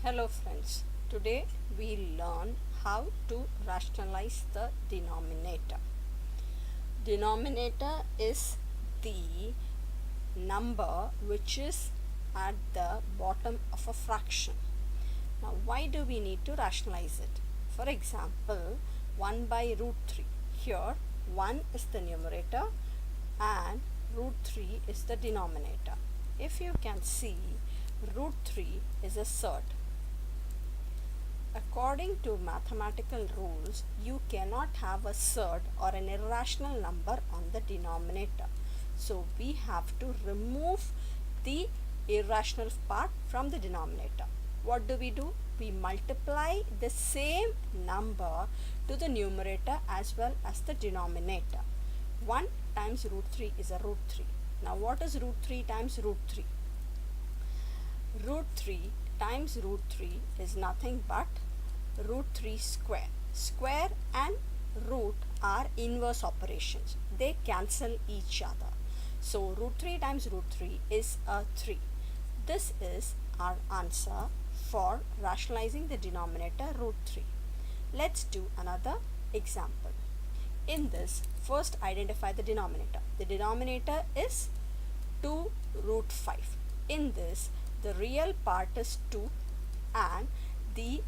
Hello friends, today we learn how to rationalize the denominator. Denominator is the number which is at the bottom of a fraction. Now why do we need to rationalize it? For example, 1 by root 3. Here 1 is the numerator and root 3 is the denominator. If you can see, root 3 is a surd. According to mathematical rules, you cannot have a surd or an irrational number on the denominator. So we have to remove the irrational part from the denominator. What do? We multiply the same number to the numerator as well as the denominator. 1 times root 3 is a root 3. Now what is root 3 times root 3? Root 3 times root 3 is nothing but root 3 square. Square and root are inverse operations. They cancel each other. So root 3 times root 3 is a 3. This is our answer for rationalizing the denominator root 3. Let's do another example. In this, first identify the denominator. The denominator is 2 root 5. In this, the real part is 2 and the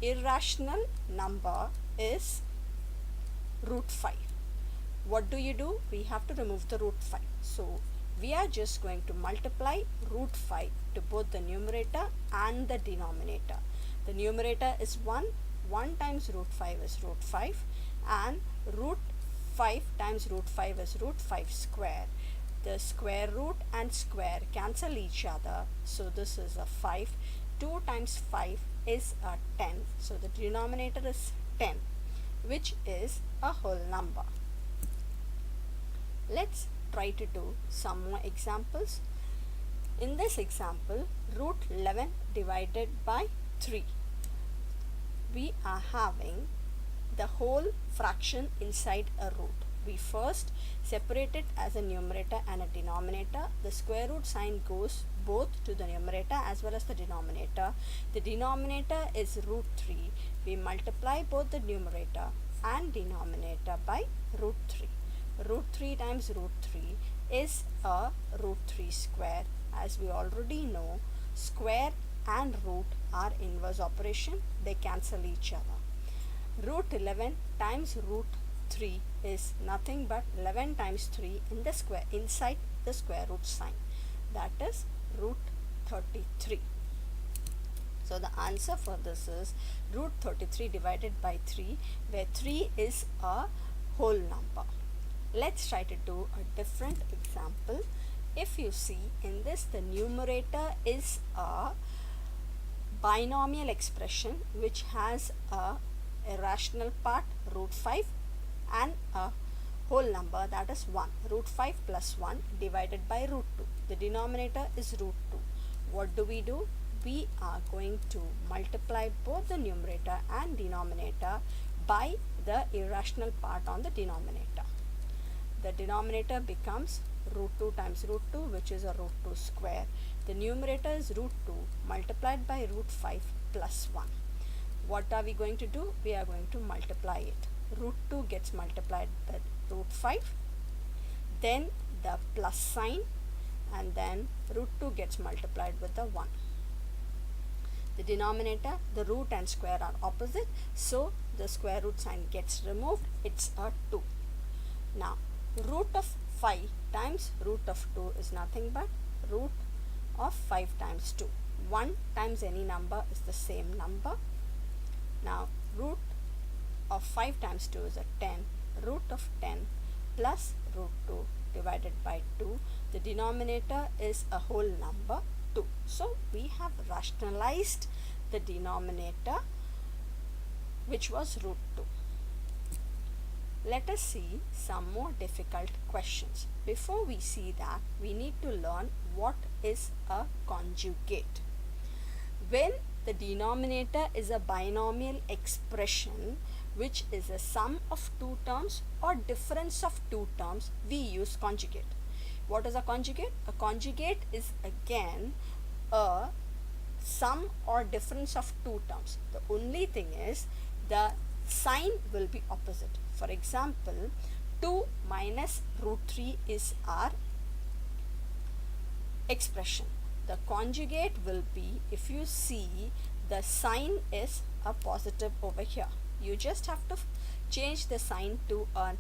irrational number is root 5. What do? We have to remove the root 5. So we are just going to multiply root 5 to both the numerator and the denominator. The numerator is 1. 1 times root 5 is root 5 and root 5 times root 5 is root 5 square. The square root and square cancel each other. So this is a 5. 2 times 5 is a 10. So the denominator is 10, which is a whole number. Let's try to do some more examples. In this example, root 11 divided by 3. We are having the whole fraction inside a root. We first separate it as a numerator and a denominator. The square root sign goes both to the numerator as well as the denominator. The denominator is root 3. We multiply both the numerator and denominator by root 3. Root 3 times root 3 is a root 3 square. As we already know, square and root are inverse operation. They cancel each other. Root 11 times root 3 is nothing but 11 times 3 in the square inside the square root sign. That is root 33. So the answer for this is root 33 divided by 3, where 3 is a whole number. Let's try to do a different example. If you see in this, the numerator is a binomial expression which has a irrational part root 5 and a whole number, that is 1. Root 5 plus 1 divided by root 2. The denominator is root 2. What do? We are going to multiply both the numerator and denominator by the irrational part on the denominator. The denominator becomes root 2 times root 2, which is a root 2 square. The numerator is root 2 multiplied by root 5 plus 1. What are we going to do? We are going to multiply it. Root 2 gets multiplied by root 5, then the plus sign, and then root 2 gets multiplied with the 1. The denominator, the root and square are opposite, so the square root sign gets removed. It's a 2. Now root of 5 times root of 2 is nothing but root of 5 times 2. 1 times any number is the same number. Now root of 5 times 2 is a 10. Root of 10 plus root 2 divided by 2. The denominator is a whole number 2. So we have rationalized the denominator, which was root 2. Let us see some more difficult questions. Before we see that, we need to learn what is a conjugate. When the denominator is a binomial expression, which is a sum of two terms or difference of two terms, we use conjugate. What is a conjugate? A conjugate is again a sum or difference of two terms. The only thing is the sign will be opposite. For example, 2 minus root 3 is our expression. The conjugate will be, if you see, the sign is a positive over here. You just have to change the sign to a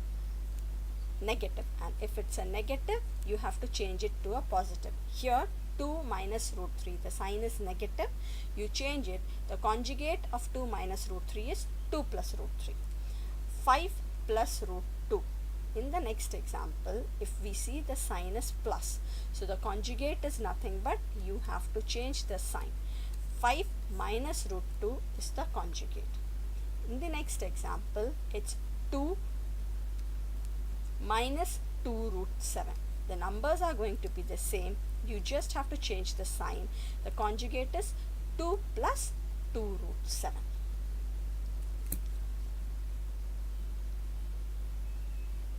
negative, and if it's a negative, you have to change it to a positive. Here 2 minus root 3, the sign is negative, you change it, the conjugate of 2 minus root 3 is 2 plus root 3. 5 plus root 2. In the next example, if we see, the sign is plus, so the conjugate is nothing but you have to change the sign. 5 minus root 2 is the conjugate. In the next example, it's 2 minus 2 root 7. The numbers are going to be the same, you just have to change the sign. The conjugate is 2 plus 2 root 7.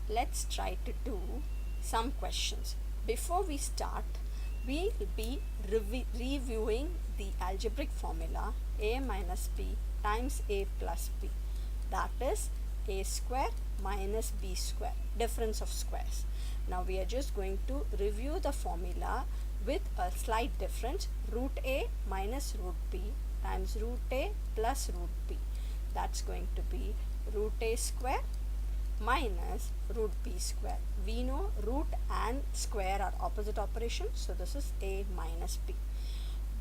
Let's try to do some questions. Before we start, we will be reviewing the algebraic formula a minus b times a plus b, that is a square minus b square, difference of squares. Now we are just going to review the formula with a slight difference, root a minus root b times root a plus root b. That's going to be root a square minus root b square. We know root and square are opposite operations, so this is a minus b.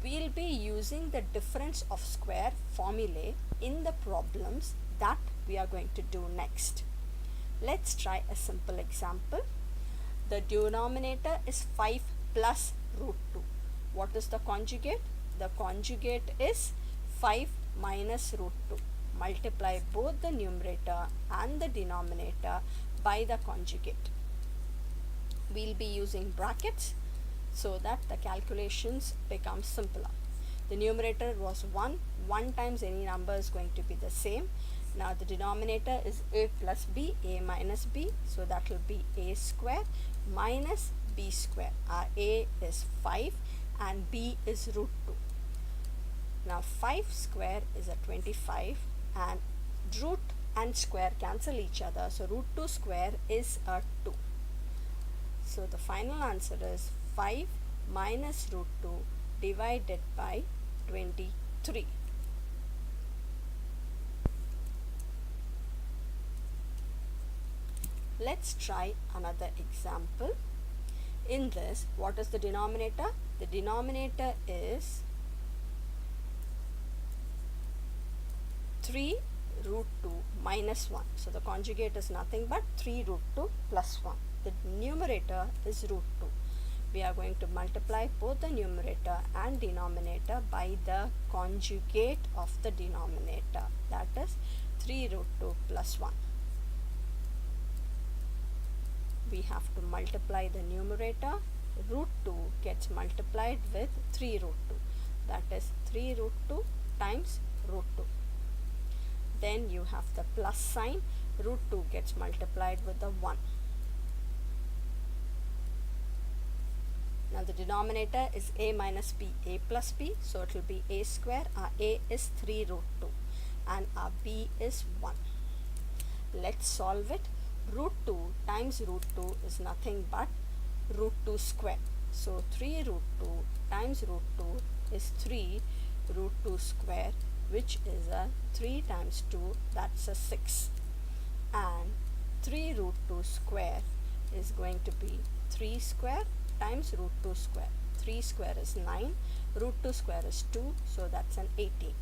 We'll be using the difference of square formulae in the problems that we are going to do next. Let's try a simple example. The denominator is 5 plus root 2. What is the conjugate? The conjugate is 5 minus root 2. Multiply both the numerator and the denominator by the conjugate. We'll be using brackets so that the calculations become simpler. The numerator was 1. 1 times any number is going to be the same. Now the denominator is a plus b, a minus b, so that will be a square minus b square. Our a is 5 and b is root 2. Now 5 square is a 25 and root and square cancel each other, so root 2 square is a 2. So the final answer is 5 minus root 2 divided by 23. Let's try another example. In this, what is the denominator? The denominator is 3 root 2 minus 1. So the conjugate is nothing but 3 root 2 plus 1. The numerator is root 2. We are going to multiply both the numerator and denominator by the conjugate of the denominator, that is 3 root 2 plus 1. We have to multiply the numerator. Root 2 gets multiplied with 3 root 2, that is 3 root 2 times root 2. Then you have the plus sign, root 2 gets multiplied with the 1. Now the denominator is a minus b, a plus b, so it will be a square. Our a is 3 root 2 and our b is 1. Let's solve it. Root 2 times root 2 is nothing but root 2 square. So 3 root 2 times root 2 is 3 root 2 square, which is a 3 times 2, that's a 6. And 3 root 2 square is going to be 3 square times root 2 square. 3 square is 9, root 2 square is 2, so that's an 18.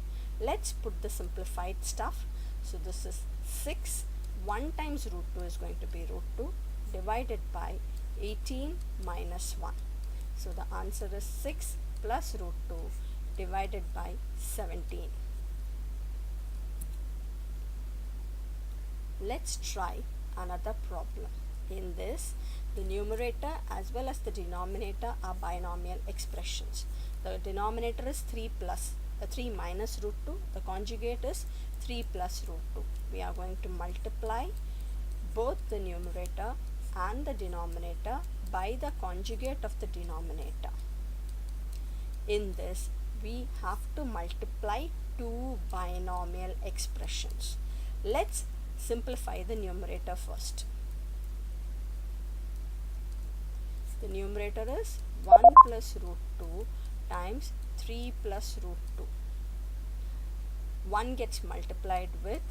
Let's put the simplified stuff. So this is 6. 1 times root 2 is going to be root 2 divided by 18 minus 1. So the answer is 6 plus root 2 divided by 17. Let's try another problem. In this, the numerator as well as the denominator are binomial expressions. The denominator is 3 minus root 2. The conjugate is 3 plus root 2. We are going to multiply both the numerator and the denominator by the conjugate of the denominator. In this, we have to multiply two binomial expressions. Let's simplify the numerator first. The numerator is 1 plus root 2 times 3 plus root 2. 1 gets multiplied with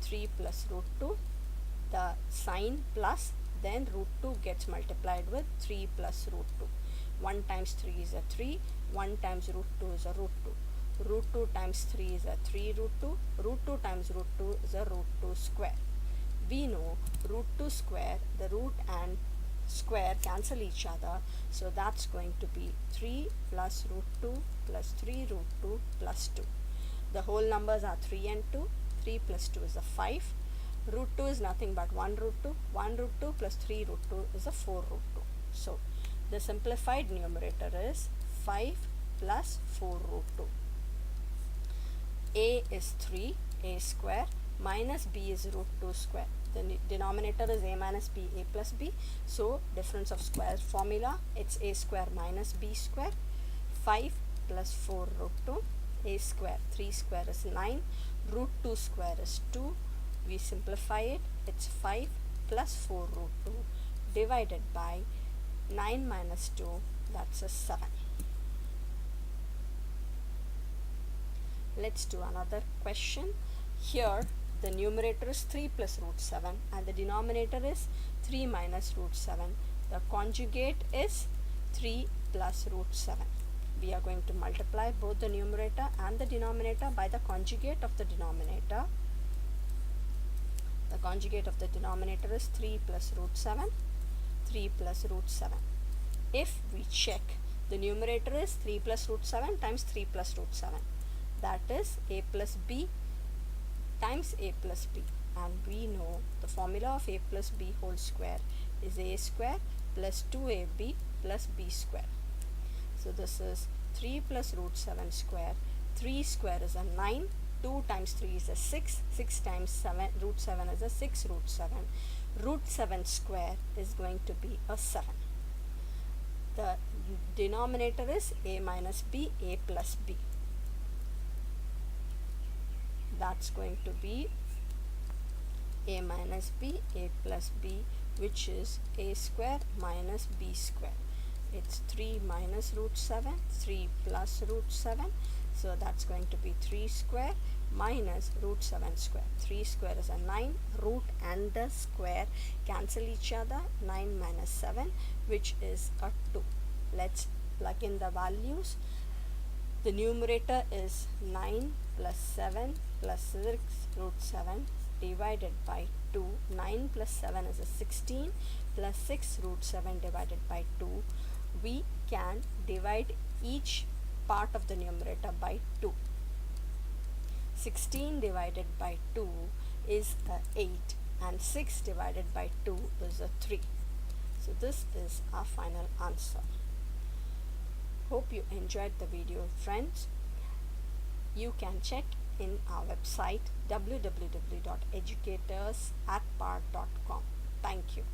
3 plus root 2, the sign plus, then root 2 gets multiplied with 3 plus root 2. 1 times 3 is a 3, 1 times root 2 is a root 2. Root 2 times 3 is a 3 root 2, root 2 times root 2 is a root 2 square. We know root 2 square, the root and square cancel each other, so that's going to be 3 plus root 2 plus 3 root 2 plus 2. The whole numbers are 3 and 2. 3 plus 2 is a 5. Root 2 is nothing but 1 root 2. 1 root 2 plus 3 root 2 is a 4 root 2. So the simplified numerator is 5 plus 4 root 2. A is 3, a square, minus b is root 2 square. The denominator is a minus b, a plus b. So difference of squares formula, it's a square minus b square. 5 plus 4 root 2, a square, 3 square is 9, root 2 square is 2. We simplify it, it's 5 plus 4 root 2 divided by 9 minus 2, that's a 7. Let's do another question. Here the numerator is 3 plus root 7 and the denominator is 3 minus root 7. The conjugate is 3 plus root 7. We are going to multiply both the numerator and the denominator by the conjugate of the denominator. The conjugate of the denominator is 3 plus root 7, 3 plus root 7. If we check, the numerator is 3 plus root 7 times 3 plus root 7. That is a plus b times a plus b. And we know the formula of a plus b whole square is a square plus 2ab plus b square. So this is 3 plus root 7 square. 3 square is a 9. 2 times 3 is a 6. 6 times 7, root 7 is a 6 root 7. Root 7 square is going to be a 7. The denominator is a minus b, a plus b. That's going to be a minus b, a plus b, which is a square minus b square. It's 3 minus root 7, 3 plus root 7. So that's going to be 3 square minus root 7 square. 3 square is a 9. Root and the square cancel each other. 9 minus 7, which is a 2. Let's plug in the values. The numerator is 9 plus 7 plus 6 root 7 divided by 2. 9 plus 7 is a 16 plus 6 root 7 divided by 2. We can divide each part of the numerator by 2. 16 divided by 2 is a 8 and 6 divided by 2 is a 3. So this is our final answer. Hope you enjoyed the video, friends. You can check in our website www.educatorsatpar.com. Thank you.